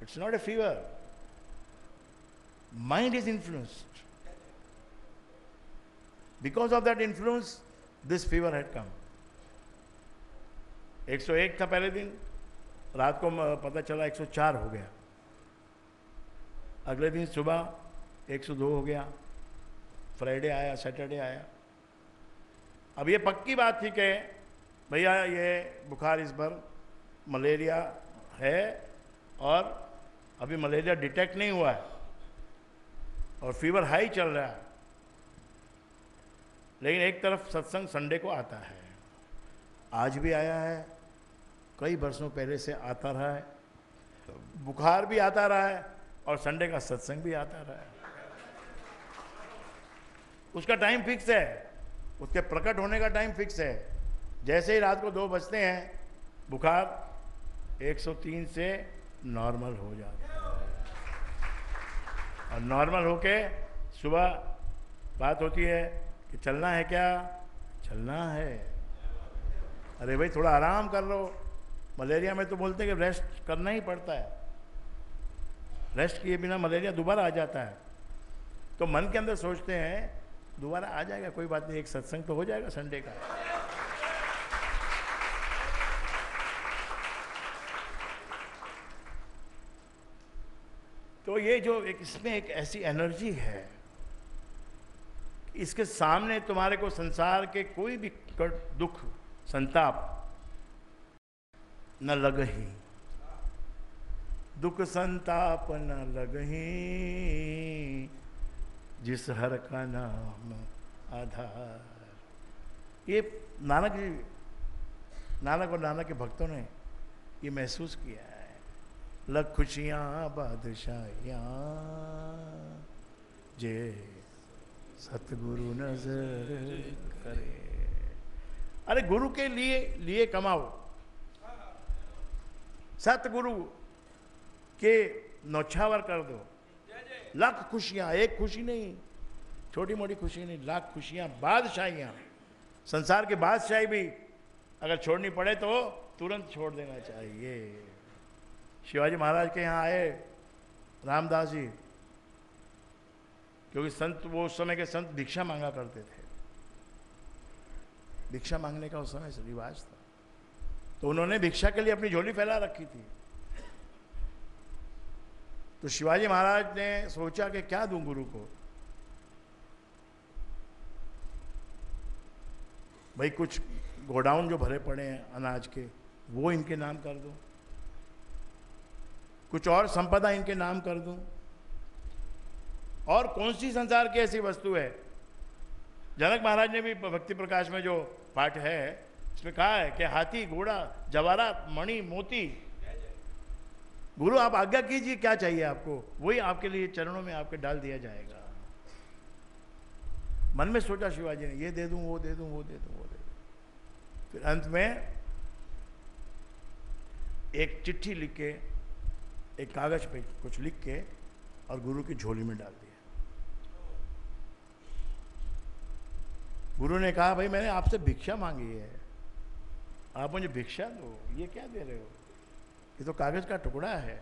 It's not a fever. Mind is influenced. Because of that influence, this fever had come. 101 था पहले दिन, रात को पता चला 104 हो गया, अगले दिन सुबह 102 हो गया, फ्राइडे आया, सैटरडे आया। अब ये पक्की बात थी कि भैया ये बुखार इस बार मलेरिया है और अभी मलेरिया डिटेक्ट नहीं हुआ है और फीवर हाई चल रहा है। लेकिन एक तरफ सत्संग संडे को आता है, आज भी आया है, कई वर्षों पहले से आता रहा है, बुखार भी आता रहा है और संडे का सत्संग भी आता रहा है। उसका टाइम फिक्स है, उसके प्रकट होने का टाइम फिक्स है। जैसे ही रात को 2 बजते हैं बुखार 103 से नॉर्मल हो जाता है और नॉर्मल होके सुबह बात होती है कि चलना है क्या? चलना है। अरे भाई थोड़ा आराम कर लो। मलेरिया में तो बोलते हैं कि रेस्ट करना ही पड़ता है, रेस्ट किए बिना मलेरिया दोबारा आ जाता है। तो मन के अंदर सोचते हैं दोबारा आ जाएगा, कोई बात नहीं, एक सत्संग तो हो जाएगा संडे का। तो ये जो एक इसमें एक ऐसी एनर्जी है, इसके सामने तुम्हारे को संसार के कोई भी दुख संताप न लगही, दुख संताप न लगही, जिस हर का नाम आधार। ये नानक और नानक के भक्तों ने ये महसूस किया है। लग खुशियाँ बादशाहियाँ जे सतगुरु नजर करे। अरे गुरु के लिए कमाओ, सतगुरु के नौछावर कर दो। लाख खुशियां, एक खुशी नहीं, छोटी मोटी खुशी नहीं, लाख खुशियां बादशाहियां। संसार की बादशाही भी अगर छोड़नी पड़े तो तुरंत छोड़ देना चाहिए। शिवाजी महाराज के यहाँ आए रामदास जी, क्योंकि संत वो उस समय के संत भिक्षा मांगा करते थे, भिक्षा मांगने का उस समय से रिवाज था। तो उन्होंने भिक्षा के लिए अपनी झोली फैला रखी थी। तो शिवाजी महाराज ने सोचा कि क्या दूं गुरु को। भाई कुछ गोडाउन जो भरे पड़े हैं अनाज के वो इनके नाम कर दूं, कुछ और संपदा इनके नाम कर दूं। और कौन सी संसार की ऐसी वस्तु है? जनक महाराज ने भी भक्ति प्रकाश में जो पाठ है इसमें कहा है कि हाथी, घोड़ा, जवाहरात, मणि, मोती। गुरु आप आज्ञा कीजिए, क्या चाहिए आपको, वही आपके लिए चरणों में आपके डाल दिया जाएगा। मन में सोचा शिवाजी ने, ये दे दूं, वो दे दूं, वो दे दूं, वो दे दूं। फिर अंत में एक चिट्ठी लिख के, एक कागज पे कुछ लिख के और गुरु की झोली में डाल दिया। गुरु ने कहा भाई मैंने आपसे भिक्षा मांगी है, आप मुझे भिक्षा दो, ये क्या दे रहे हो, ये तो कागज का टुकड़ा है।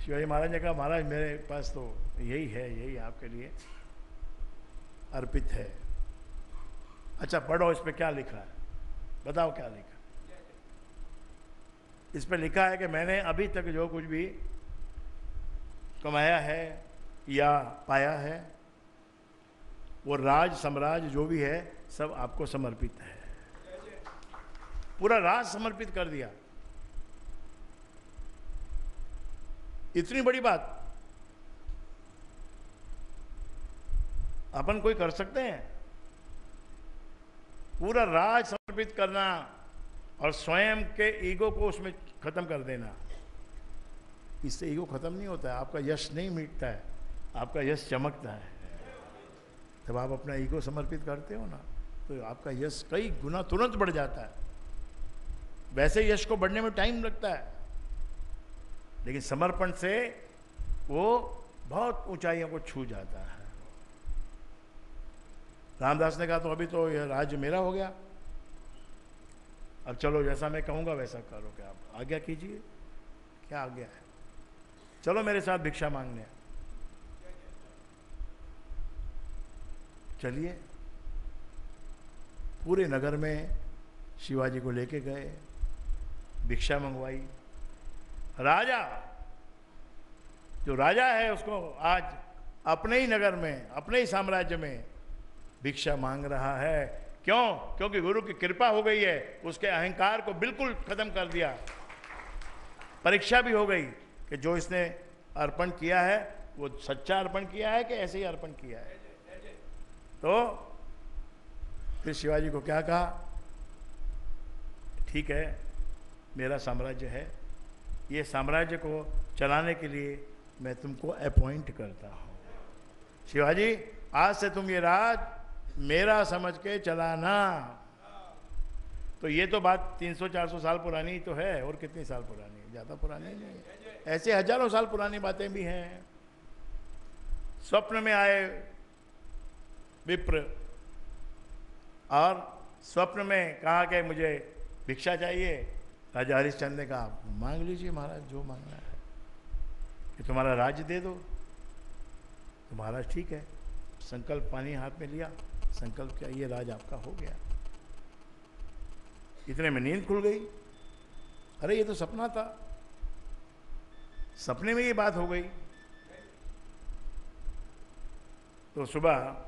शिवाजी महाराज ने कहा महाराज मेरे पास तो यही है, यही आपके लिए अर्पित है। अच्छा पढ़ो, इस पे क्या लिखा है, बताओ क्या लिखा। इस पे लिखा है कि मैंने अभी तक जो कुछ भी कमाया है या पाया है वो राज साम्राज्य जो भी है सब आपको समर्पित है। पूरा राज समर्पित कर दिया। इतनी बड़ी बात अपन कोई कर सकते हैं? पूरा राज समर्पित करना और स्वयं के ईगो को उसमें खत्म कर देना। इससे ईगो खत्म नहीं होता है, आपका यश नहीं मिटता है, आपका यश चमकता है। जब आप अपना ईगो समर्पित करते हो ना तो आपका यश कई गुना तुरंत बढ़ जाता है। वैसे यश को बढ़ने में टाइम लगता है, लेकिन समर्पण से वो बहुत ऊंचाइयों को छू जाता है। रामदास ने कहा तो अभी तो यह राज्य मेरा हो गया, अब चलो जैसा मैं कहूँगा वैसा करो, क्या आप आज्ञा कीजिए। क्या आज्ञा है? चलो मेरे साथ भिक्षा मांगने। चलिए। पूरे नगर में शिवाजी को लेके गए, भिक्षा मंगवाई। राजा, जो राजा है, उसको आज अपने ही नगर में, अपने ही साम्राज्य में भिक्षा मांग रहा है। क्यों? क्योंकि गुरु की कृपा हो गई है, उसके अहंकार को बिल्कुल खत्म कर दिया। परीक्षा भी हो गई कि जो इसने अर्पण किया है वो सच्चा अर्पण किया है कि ऐसे ही अर्पण किया है। तो फिर शिवाजी को क्या कहा? ठीक है, मेरा साम्राज्य है, ये साम्राज्य को चलाने के लिए मैं तुमको अपॉइंट करता हूँ। शिवाजी, आज से तुम ये राज मेरा समझ के चलाना। तो ये तो बात 300-400 साल पुरानी तो है, और कितनी साल पुरानी है? ज़्यादा पुरानी नहीं है, ऐसे हजारों साल पुरानी बातें भी हैं। स्वप्न में आए विप्र और स्वप्न में कहा कि मुझे भिक्षा चाहिए। राजा हरिश्चंद्र ने कहा, मांग लीजिए महाराज, जो मांगना है, कि तुम्हारा राज्य दे दो। तो महाराज ठीक है, संकल्प पानी हाथ में लिया, संकल्प किया, ये राज आपका हो गया। इतने में नींद खुल गई। अरे ये तो सपना था, सपने में ये बात हो गई। तो सुबह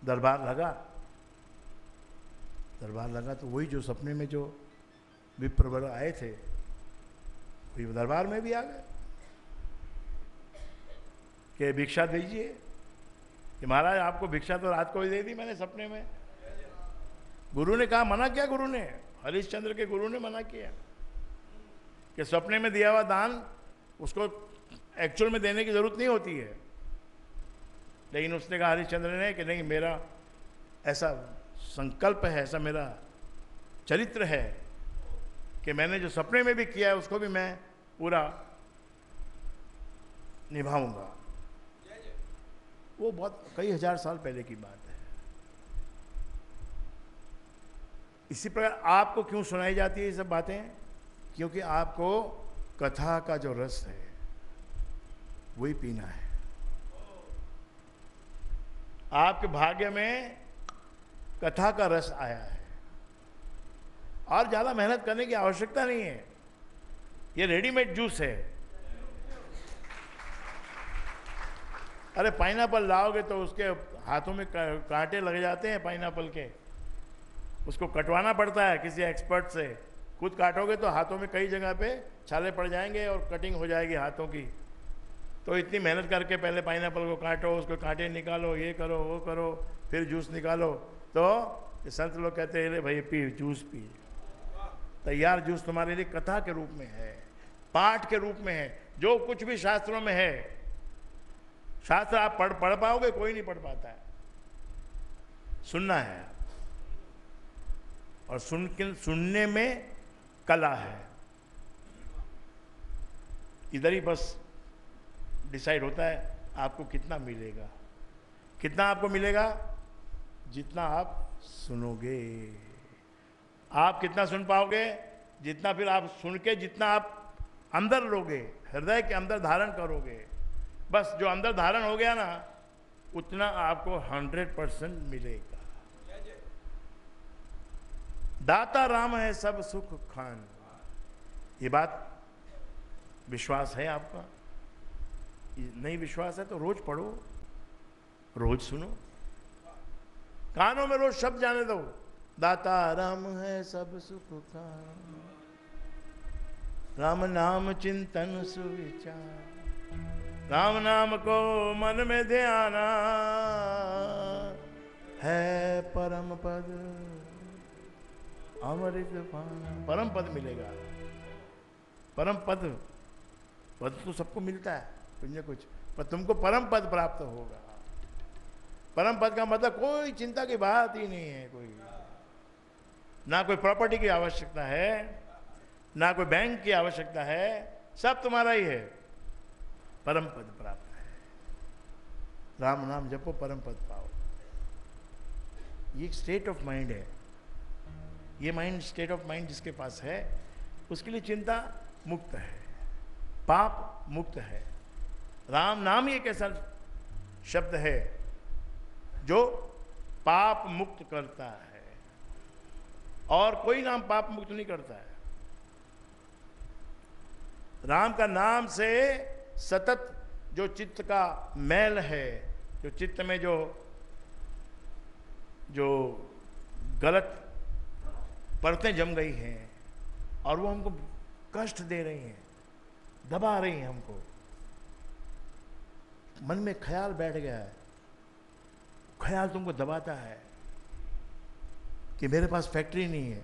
दरबार लगा तो वही जो सपने में जो विप्रवर आए थे, वही दरबार में भी आ गए कि भिक्षा दीजिए। कि महाराज आपको भिक्षा तो रात को ही दे दी मैंने सपने में। गुरु ने कहा, मना किया गुरु ने, हरिश्चंद्र के गुरु ने मना किया कि सपने में दिया हुआ दान उसको एक्चुअल में देने की जरूरत नहीं होती है। लेकिन उसने कहा हरिश्चंद्र ने कि नहीं, मेरा ऐसा संकल्प है, ऐसा मेरा चरित्र है कि मैंने जो सपने में भी किया है उसको भी मैं पूरा निभाऊंगा। वो बहुत कई हजार साल पहले की बात है। इसी प्रकार आपको क्यों सुनाई जाती है ये सब बातें? क्योंकि आपको कथा का जो रस है वही पीना है। आपके भाग्य में कथा का रस आया है और ज्यादा मेहनत करने की आवश्यकता नहीं है। ये रेडीमेड जूस है। अरे पाइनएप्पल लाओगे तो उसके हाथों में कांटे लग जाते हैं पाइनएप्पल के, उसको कटवाना पड़ता है किसी एक्सपर्ट से। खुद काटोगे तो हाथों में कई जगह पे छाले पड़ जाएंगे और कटिंग हो जाएगी हाथों की। तो इतनी मेहनत करके पहले पाइनएप्पल को काटो, उसको कांटे निकालो, ये करो वो करो, फिर जूस निकालो। तो ये संत लोग कहते हैं, भाई पी, जूस पी। तैयार जूस तुम्हारे लिए कथा के रूप में है, पाठ के रूप में है। जो कुछ भी शास्त्रों में है, शास्त्र आप पढ़ पाओगे? कोई नहीं पढ़ पाता है। सुनना है, और सुनने में कला है। इधर ही बस डिसाइड होता है आपको कितना मिलेगा। कितना आपको मिलेगा? जितना आप सुनोगे। आप कितना सुन पाओगे? जितना फिर आप सुन के जितना आप अंदर लोगे, हृदय के अंदर धारण करोगे, बस जो अंदर धारण हो गया ना, उतना आपको 100% मिलेगा। दाता राम है सब सुख खान। ये बात विश्वास है आपका? नहीं विश्वास है तो रोज पढ़ो, रोज सुनो, कानों में रोज शब्द जाने दो। दाता राम है सब सुख खान, राम नाम चिंतन सुविचार, राम नाम को मन में ध्याना, है परम पद अमृत पान। परम पद मिलेगा। परम पद, पद तो सबको मिलता है कुछ न कुछ, पर तुमको परम पद प्राप्त होगा। परम पद का मतलब कोई चिंता की बात ही नहीं है। कोई ना कोई प्रॉपर्टी की आवश्यकता है, ना कोई बैंक की आवश्यकता है, सब तुम्हारा ही है। परम पद प्राप्त है। राम नाम जपो, परम पद पाओ। ये एक स्टेट ऑफ माइंड है। ये माइंड, स्टेट ऑफ माइंड जिसके पास है, उसके लिए चिंता मुक्त है, पाप मुक्त है। राम नाम ही एक ऐसा शब्द है जो पाप मुक्त करता है, और कोई नाम पाप मुक्त नहीं करता है। राम का नाम से सतत जो चित्त का मैल है, जो चित्त में जो गलत परतें जम गई हैं और वो हमको कष्ट दे रही हैं, दबा रही हैं हमको, मन में ख्याल बैठ गया है, ख्याल तुमको दबाता है कि मेरे पास फैक्ट्री नहीं है,